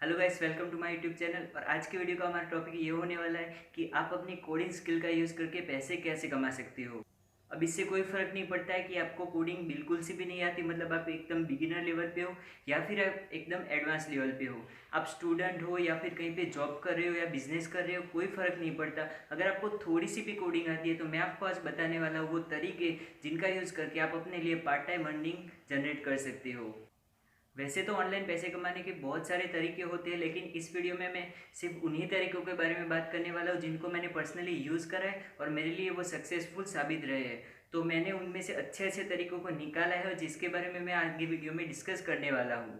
Hello guys, welcome to my YouTube channel. और आज के वीडियो का हमारा टॉपिक ये होने वाला है कि आप अपनी कोडिंग स्किल का यूज़ करके पैसे कैसे कमा सकते हो। अब इससे कोई फ़र्क नहीं पड़ता है कि आपको कोडिंग बिल्कुल से भी नहीं आती, मतलब आप एकदम बिगिनर लेवल पे हो या फिर आप एकदम एडवांस लेवल पे हो। आप स्टूडेंट हो या फिर कहीं पे जॉब कर रहे हो या बिजनेस कर रहे हो, कोई फ़र्क नहीं पड़ता। अगर आपको थोड़ी सी भी कोडिंग आती है तो मैं आपको आज बताने वाला हूँ वो तरीके जिनका यूज़ करके आप अपने लिए पार्ट टाइम अर्निंग जनरेट कर सकते हो। वैसे तो ऑनलाइन पैसे कमाने के बहुत सारे तरीके होते हैं, लेकिन इस वीडियो में मैं सिर्फ उन्हीं तरीकों के बारे में बात करने वाला हूँ जिनको मैंने पर्सनली यूज़ करा है और मेरे लिए वो सक्सेसफुल साबित रहे हैं। तो मैंने उनमें से अच्छे अच्छे तरीकों को निकाला है और जिसके बारे में मैं आगे वीडियो में डिस्कस करने वाला हूँ।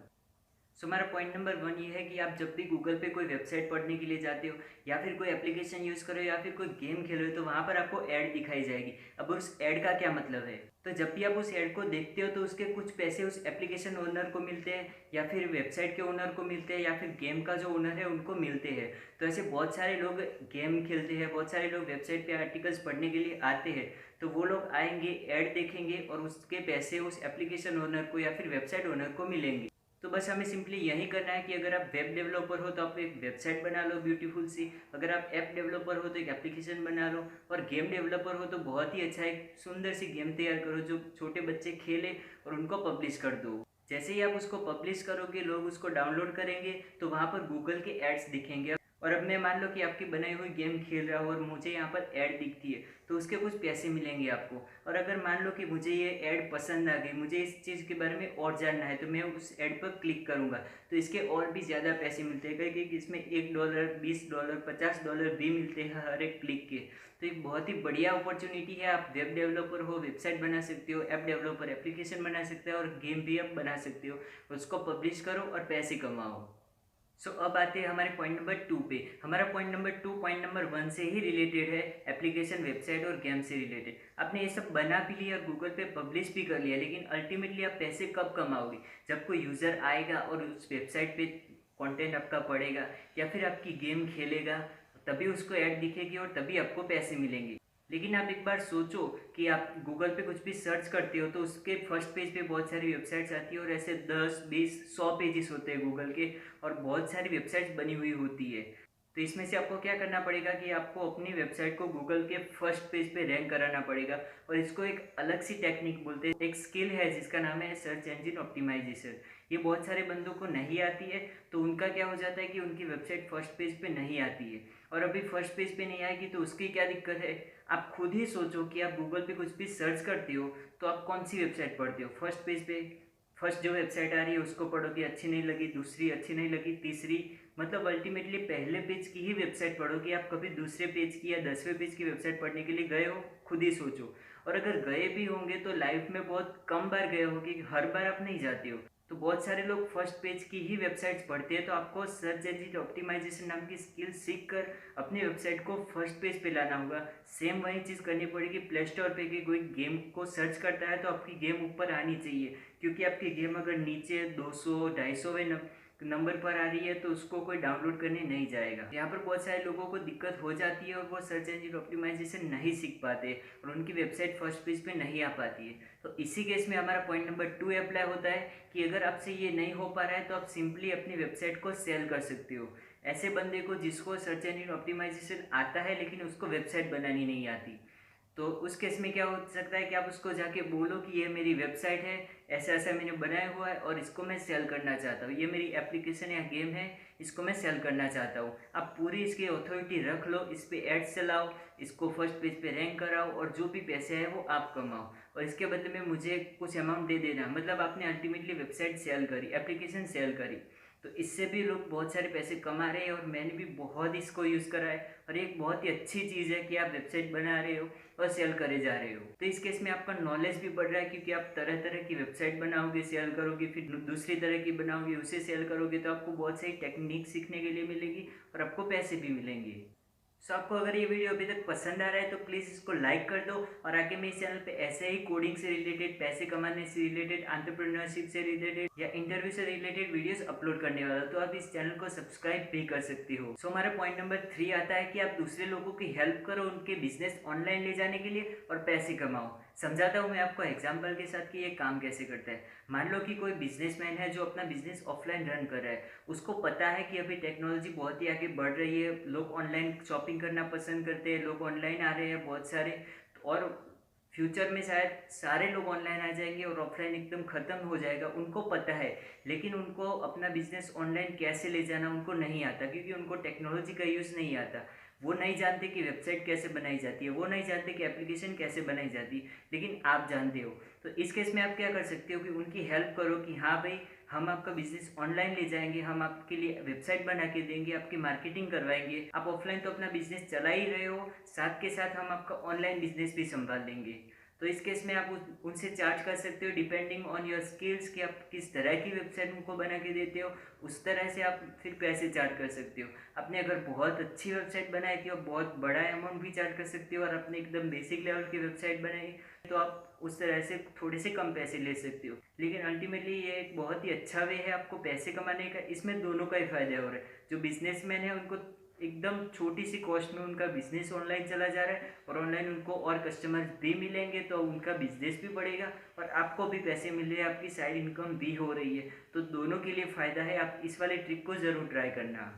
सो हमारा पॉइंट नंबर 1 ये है कि आप जब भी गूगल पे कोई वेबसाइट पढ़ने के लिए जाते हो या फिर कोई एप्लीकेशन यूज़ करो या फिर कोई गेम खेल रहे हो तो वहाँ पर आपको ऐड दिखाई जाएगी। अब उस ऐड का क्या मतलब है? तो जब भी आप उस ऐड को देखते हो तो उसके कुछ पैसे उस एप्लीकेशन ओनर को मिलते हैं या फिर वेबसाइट के ओनर को मिलते हैं या फिर गेम का जो ओनर है उनको मिलते हैं। तो ऐसे बहुत सारे लोग गेम खेलते हैं, बहुत सारे लोग वेबसाइट पे आर्टिकल्स पढ़ने के लिए आते हैं। तो वो लोग आएंगे, ऐड देखेंगे और उसके पैसे उस एप्लीकेशन ओनर को या फिर वेबसाइट ओनर को मिलेंगे। तो बस हमें सिंपली यही करना है कि अगर आप वेब डेवलपर हो तो आप एक वेबसाइट बना लो ब्यूटीफुल सी, अगर आप ऐप डेवलपर हो तो एक एप्लीकेशन बना लो, और गेम डेवलपर हो तो बहुत ही अच्छा एक सुंदर सी गेम तैयार करो जो छोटे बच्चे खेले और उनको पब्लिश कर दो। जैसे ही आप उसको पब्लिश करोगे, लोग उसको डाउनलोड करेंगे तो वहाँ पर गूगल के एड्स दिखेंगे। और अब मैं मान लो कि आपकी बनाई हुई गेम खेल रहा हूँ और मुझे यहाँ पर ऐड दिखती है तो उसके कुछ पैसे मिलेंगे आपको। और अगर मान लो कि मुझे ये ऐड पसंद आ गई, मुझे इस चीज़ के बारे में और जानना है तो मैं उस ऐड पर क्लिक करूँगा तो इसके और भी ज़्यादा पैसे मिलते हैं, क्योंकि इसमें $1, $20, $50 भी मिलते हैं हर एक क्लिक के। तो एक बहुत ही बढ़िया अपॉर्चुनिटी है। आप वेब डेवलपर हो, वेबसाइट बना सकते हो, ऐप डेवलपर एप्लीकेशन बना सकते हो और गेम भी आप बना सकते हो। उसको पब्लिश करो और पैसे कमाओ। अब आते हैं हमारे पॉइंट नंबर 2 पे। हमारा पॉइंट नंबर 2 पॉइंट नंबर 1 से ही रिलेटेड है, एप्लीकेशन, वेबसाइट और गेम से रिलेटेड। आपने ये सब बना भी लिया, गूगल पे पब्लिश भी कर लिया, लेकिन अल्टीमेटली आप पैसे कब कमाओगे? जब कोई यूज़र आएगा और उस वेबसाइट पे कंटेंट आपका पढ़ेगा या फिर आपकी गेम खेलेगा, तभी उसको ऐड दिखेगी और तभी आपको पैसे मिलेंगे। लेकिन आप एक बार सोचो कि आप गूगल पे कुछ भी सर्च करते हो तो उसके फर्स्ट पेज पे बहुत सारी वेबसाइट्स आती है और ऐसे 10, 20, 100 पेजेस होते हैं गूगल के और बहुत सारी वेबसाइट्स बनी हुई होती है। तो इसमें से आपको क्या करना पड़ेगा कि आपको अपनी वेबसाइट को गूगल के फर्स्ट पेज पे रैंक कराना पड़ेगा। और इसको एक अलग सी टेक्निक बोलते हैं, एक स्किल है जिसका नाम है सर्च इंजन ऑप्टिमाइजेशन। ये बहुत सारे बंदों को नहीं आती है, तो उनका क्या हो जाता है कि उनकी वेबसाइट फर्स्ट पेज पे नहीं आती है। और अभी फर्स्ट पेज पे नहीं आएगी तो उसकी क्या दिक्कत है? आप खुद ही सोचो कि आप गूगल पे कुछ भी सर्च करते हो तो आप कौन सी वेबसाइट पढ़ते हो? फर्स्ट पेज पे फर्स्ट जो वेबसाइट आ रही है उसको पढ़ोगे, अच्छी नहीं लगी, दूसरी अच्छी नहीं लगी, तीसरी, मतलब अल्टीमेटली पहले पेज की ही वेबसाइट पढ़ोगे। आप कभी दूसरे पेज की या 10वें पेज की वेबसाइट पढ़ने के लिए गए हो? खुद ही सोचो। और अगर गए भी होंगे तो लाइफ में बहुत कम बार गए हो कि हर बार आप नहीं जाते हो। तो बहुत सारे लोग फर्स्ट पेज की ही वेबसाइट्स पढ़ते हैं। तो आपको सर्च इंजन ऑप्टिमाइजेशन नाम की स्किल सीख कर अपनी वेबसाइट को फर्स्ट पेज पे लाना होगा। सेम वही चीज़ करनी पड़ेगी प्ले स्टोर पे कि कोई गेम को सर्च करता है तो आपकी गेम ऊपर आनी चाहिए, क्योंकि आपकी गेम अगर नीचे 200, 250वें नंबर पर आ रही है तो उसको कोई डाउनलोड करने नहीं जाएगा। यहाँ पर बहुत सारे लोगों को दिक्कत हो जाती है और वो सर्च इंजन ऑप्टिमाइजेशन नहीं सीख पाते और उनकी वेबसाइट फर्स्ट पेज पे नहीं आ पाती है। तो इसी केस में हमारा पॉइंट नंबर 2 अप्लाई होता है कि अगर आपसे ये नहीं हो पा रहा है तो आप सिंपली अपनी वेबसाइट को सेल कर सकते हो। ऐसे बंदे को जिसको सर्च इंजन ऑप्टिमाइजेशन आता है लेकिन उसको वेबसाइट बनानी नहीं आती, तो उस केस में क्या हो सकता है कि आप उसको जाके बोलो कि ये मेरी वेबसाइट है, ऐसा ऐसा मैंने बनाया हुआ है और इसको मैं सेल करना चाहता हूँ, ये मेरी एप्लीकेशन या गेम है, इसको मैं सेल करना चाहता हूँ। आप पूरी इसकी अथॉरिटी रख लो, इस पर एड्स चलाओ, इसको फर्स्ट पेज पे रैंक कराओ और जो भी पैसे है वो आप कमाओ और इसके बदले में मुझे कुछ अमाउंट दे देना। मतलब आपने अल्टीमेटली वेबसाइट सेल करी, एप्लीकेशन सेल करी। तो इससे भी लोग बहुत सारे पैसे कमा रहे हैं और मैंने भी बहुत इसको यूज़ करा है और एक बहुत ही अच्छी चीज़ है कि आप वेबसाइट बना रहे हो और सेल करे जा रहे हो। तो इस केस में आपका नॉलेज भी बढ़ रहा है, क्योंकि आप तरह तरह की वेबसाइट बनाओगे, सेल करोगे, फिर दूसरी तरह की बनाओगे, उसे सेल करोगे, तो आपको बहुत सारी टेक्निक सीखने के लिए मिलेगी और आपको पैसे भी मिलेंगे। आपको अगर ये वीडियो अभी तक पसंद आ रहा है तो प्लीज़ इसको लाइक कर दो और आगे मैं इस चैनल पे ऐसे ही कोडिंग से रिलेटेड, पैसे कमाने से रिलेटेड, एंटरप्रेन्योरशिप से रिलेटेड या इंटरव्यू से रिलेटेड वीडियोस अपलोड करने वाला हूं, तो आप इस चैनल को सब्सक्राइब भी कर सकते हो। हमारा पॉइंट नंबर 3 आता है कि आप दूसरे लोगों की हेल्प करो उनके बिजनेस ऑनलाइन ले जाने के लिए और पैसे कमाओ। समझाता हूँ मैं आपको एग्जाम्पल के साथ कि ये काम कैसे करता है। मान लो कि कोई बिजनेसमैन है जो अपना बिजनेस ऑफलाइन रन कर रहा है। उसको पता है कि अभी टेक्नोलॉजी बहुत ही आगे बढ़ रही है, लोग ऑनलाइन शॉपिंग करना पसंद करते हैं, लोग ऑनलाइन आ रहे हैं बहुत सारे, और फ्यूचर में शायद सारे लोग ऑनलाइन आ जाएंगे और ऑफलाइन एकदम ख़त्म हो जाएगा, उनको पता है। लेकिन उनको अपना बिजनेस ऑनलाइन कैसे ले जाना उनको नहीं आता, क्योंकि उनको टेक्नोलॉजी का यूज़ नहीं आता। वो नहीं जानते कि वेबसाइट कैसे बनाई जाती है, वो नहीं जानते कि एप्लीकेशन कैसे बनाई जाती है, लेकिन आप जानते हो। तो इस केस में आप क्या कर सकते हो कि उनकी हेल्प करो कि हाँ भाई, हम आपका बिजनेस ऑनलाइन ले जाएंगे, हम आपके लिए वेबसाइट बना के देंगे, आपकी मार्केटिंग करवाएंगे। आप ऑफलाइन तो अपना बिजनेस चला ही रहे हो, साथ के साथ हम आपका ऑनलाइन बिजनेस भी संभाल लेंगे। तो इस केस में आप उनसे चार्ज कर सकते हो डिपेंडिंग ऑन योर स्किल्स, कि आप किस तरह की वेबसाइट उनको बना के देते हो, उस तरह से आप फिर पैसे चार्ज कर सकते हो। आपने अगर बहुत अच्छी वेबसाइट बनाई थी और बहुत बड़ा अमाउंट भी चार्ज कर सकते हो, और आपने एकदम बेसिक लेवल की वेबसाइट बनाई तो आप उस तरह से थोड़े से कम पैसे ले सकते हो। लेकिन अल्टीमेटली ये एक बहुत ही अच्छा वे है आपको पैसे कमाने का, इसमें दोनों का ही फायदा हो रहा है। जो बिजनेसमैन है उनको एकदम छोटी सी कॉस्ट में उनका बिजनेस ऑनलाइन चला जा रहा है, और ऑनलाइन उनको और कस्टमर्स भी मिलेंगे तो उनका बिजनेस भी बढ़ेगा और आपको भी पैसे मिल रहे हैं, आपकी साइड इनकम भी हो रही है। तो दोनों के लिए फ़ायदा है। आप इस वाले ट्रिक को ज़रूर ट्राई करना।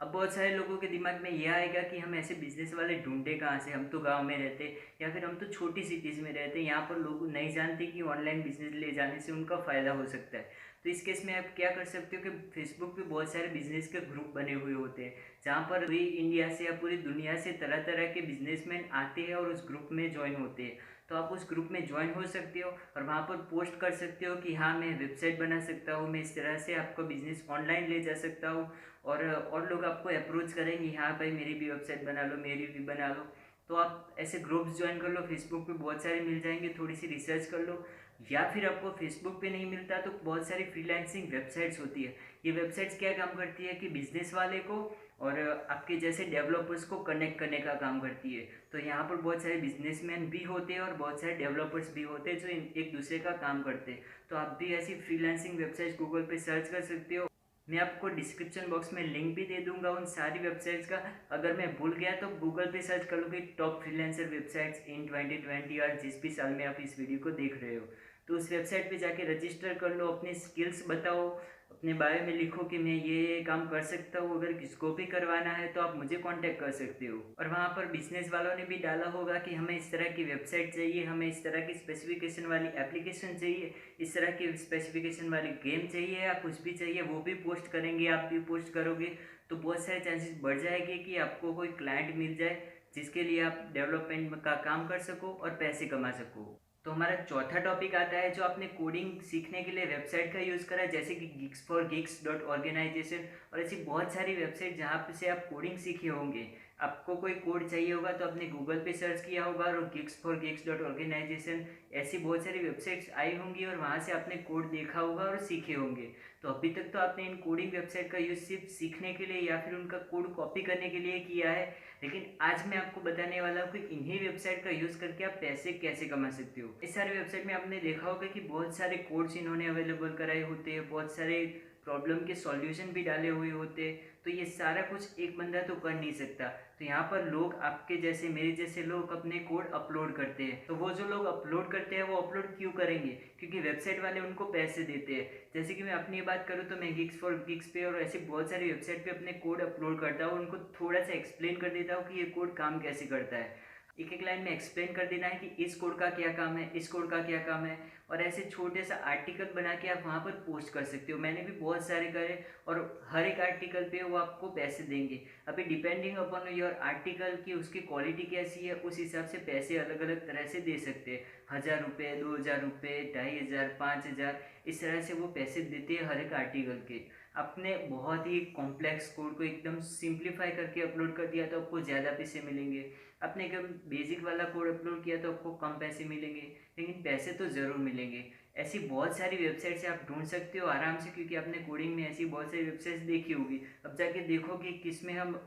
अब बहुत सारे लोगों के दिमाग में यह आएगा कि हम ऐसे बिजनेस वाले ढूंढे कहाँ से, हम तो गांव में रहते या फिर हम तो छोटी सिटीज़ में रहते हैं, यहाँ पर लोग नहीं जानते कि ऑनलाइन बिजनेस ले जाने से उनका फ़ायदा हो सकता है। तो इस केस में आप क्या कर सकते हो कि फेसबुक पे बहुत सारे बिजनेस के ग्रुप बने हुए होते हैं, जहाँ पर पूरी इंडिया से या पूरी दुनिया से तरह तरह के बिजनेसमैन आते हैं और उस ग्रुप में ज्वाइन होते हैं। तो आप उस ग्रुप में ज्वाइन हो सकते हो और वहाँ पर पोस्ट कर सकते हो कि हाँ, मैं वेबसाइट बना सकता हूँ, मैं इस तरह से आपका बिजनेस ऑनलाइन ले जा सकता हूँ। और लोग आपको अप्रोच करेंगे, हाँ भाई मेरी भी वेबसाइट बना लो, मेरी भी बना लो। तो आप ऐसे ग्रुप्स ज्वाइन कर लो, फेसबुक पे बहुत सारे मिल जाएंगे, थोड़ी सी रिसर्च कर लो। या फिर आपको फेसबुक पे नहीं मिलता तो बहुत सारी फ्रीलांसिंग वेबसाइट्स होती है। ये वेबसाइट्स क्या काम करती है कि बिजनेस वाले को और आपके जैसे डेवलपर्स को कनेक्ट करने का काम करती है। तो यहाँ पर बहुत सारे बिजनेसमैन भी होते हैं और बहुत सारे डेवलपर्स भी होते हैं जो एक दूसरे का काम करते हैं। तो आप भी ऐसी फ्रीलांसिंग वेबसाइट्स गूगल पे सर्च कर सकते हो। मैं आपको डिस्क्रिप्शन बॉक्स में लिंक भी दे दूंगा उन सारी वेबसाइट्स का। अगर मैं भूल गया तो गूगल पे सर्च कर लो कि टॉप फ्रीलांसर वेबसाइट्स इन 2020 और जिस भी साल में आप इस वीडियो को देख रहे हो। तो उस वेबसाइट पे जाके रजिस्टर कर लो, अपने स्किल्स बताओ, अपने बारे में लिखो कि मैं ये काम कर सकता हूँ। अगर किसको भी करवाना है तो आप मुझे कांटेक्ट कर सकते हो। और वहाँ पर बिजनेस वालों ने भी डाला होगा कि हमें इस तरह की वेबसाइट चाहिए, हमें इस तरह की स्पेसिफिकेशन वाली एप्लीकेशन चाहिए, इस तरह की स्पेसिफिकेशन वाली गेम चाहिए या कुछ भी चाहिए, वो भी पोस्ट करेंगे, आप भी पोस्ट करोगे। तो बहुत सारे चांसेस बढ़ जाएंगे कि आपको कोई क्लाइंट मिल जाए जिसके लिए आप डेवलपमेंट का काम कर सको और पैसे कमा सको। तो हमारा चौथा टॉपिक आता है जो आपने कोडिंग सीखने के लिए वेबसाइट का यूज़ करा है, जैसे कि geeks4geeks.organization और ऐसी बहुत सारी वेबसाइट जहाँ पे से आप कोडिंग सीखे होंगे। आपको कोई कोड चाहिए होगा तो आपने गूगल पे सर्च किया होगा और geeks4geeks.organization ऐसी बहुत सारी वेबसाइट्स आई होंगी और वहाँ से आपने कोड देखा होगा और सीखे होंगे। तो अभी तक तो आपने इन कोडिंग वेबसाइट का यूज़ सिर्फ सीखने के लिए या फिर उनका कोड कॉपी करने के लिए किया है। लेकिन आज मैं आपको बताने वाला हूँ कि इन्हीं वेबसाइट का यूज़ करके आप पैसे कैसे कमा सकते हो। इस सारे वेबसाइट में आपने देखा होगा कि बहुत सारे कोड्स इन्होंने अवेलेबल कराए होते हैं, बहुत सारे प्रॉब्लम के सॉल्यूशन भी डाले हुए होते हैं। तो ये सारा कुछ एक बंदा तो कर नहीं सकता। तो यहाँ पर लोग आपके जैसे मेरे जैसे लोग अपने कोड अपलोड करते हैं। तो वो जो लोग अपलोड करते हैं वो अपलोड क्यों करेंगे? क्योंकि वेबसाइट वाले उनको पैसे देते हैं। जैसे कि मैं अपनी बात करूँ तो मैं geeks4geeks पे और ऐसी बहुत सारी वेबसाइट पे अपने कोड अपलोड करता हूँ, उनको थोड़ा सा एक्सप्लेन कर देता हूँ कि ये कोड काम कैसे करता है। एक एक लाइन में एक्सप्लेन कर देना है कि इस कोड का क्या काम है, इस कोड का क्या काम है, और ऐसे छोटे सा आर्टिकल बना के आप वहाँ पर पोस्ट कर सकते हो। मैंने भी बहुत सारे करे और हर एक आर्टिकल पे वो आपको पैसे देंगे। अभी डिपेंडिंग अपॉन योर आर्टिकल की उसकी क्वालिटी कैसी है उस हिसाब से पैसे अलग अलग तरह से दे सकते हैं। 1000 रुपये, 2000 रुपये, 2500, 5000, इस तरह से वो पैसे देते हैं हर एक आर्टिकल के। आपने बहुत ही कॉम्प्लेक्स कोड को एकदम सिंप्लीफाई करके अपलोड कर दिया तो आपको ज़्यादा पैसे मिलेंगे। आपने एकदम बेसिक वाला कोड अपलोड किया तो आपको कम पैसे मिलेंगे, लेकिन पैसे तो ज़रूर मिलेंगे। ऐसी बहुत सारी वेबसाइट से आप ढूंढ सकते हो आराम से, क्योंकि आपने कोडिंग में ऐसी बहुत सारी वेबसाइट्स देखी होगी। अब जाके देखो कि किस में हम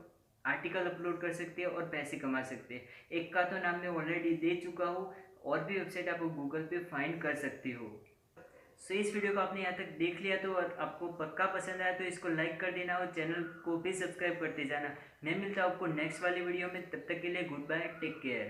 आर्टिकल अपलोड कर सकते हैं और पैसे कमा सकते हैं। एक का तो नाम मैं ऑलरेडी दे चुका हूँ, और भी वेबसाइट आप गूगल पे फाइंड कर सकते हो। सो इस वीडियो को आपने यहाँ तक देख लिया तो आपको पक्का पसंद आया तो इसको लाइक कर देना और चैनल को भी सब्सक्राइब करते जाना। मैं मिलता हूँ आपको नेक्स्ट वाली वीडियो में, तब तक के लिए गुड बाय, टेक केयर।